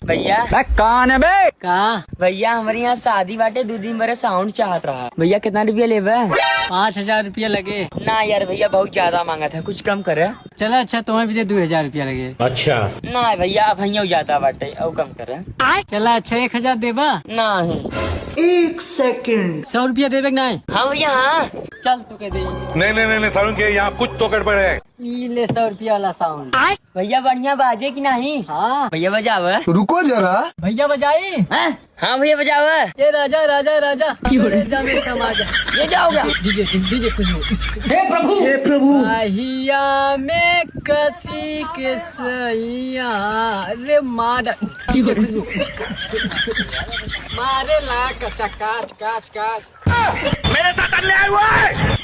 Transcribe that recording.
भैया कौन है बे? कहा भैया हमारे यहाँ शादी बाटे 2 दिन मेरे साउंड चाहत रहा। भैया कितना रुपया लेवे? 5,000 रुपया लगे। ना यार भैया बहुत ज्यादा मांगा था, कुछ कम करे। चलो अच्छा तुम्हें भी दे 2,000 रुपया लगे। अच्छा ना भैया अब भैया ज्यादा बाटे और कम करे। चला अच्छा 1,000 देबा। नहीं 100 रुपया देबे नहीं? हाँ भैया हाँ। चल तू कह दे। नहीं सारुण के यहाँ कुछ तो गड़बड़ है। ई ले 100 रुपया वाला साउंड। भैया बढ़िया बाजे की नहीं? हाँ भैया बजावे। रुको जरा। भैया बजाई। हाँ भैया बजावे। ये राजा राजा राजा ये जा में समाज। ये जाओगे डीजे डीजे कुछ नहीं। हे प्रभु आहिया में कसी के सैया रे मार डीजे मारे ला कचा काच काच काच। मेरे साथ अन्याय हुआ है।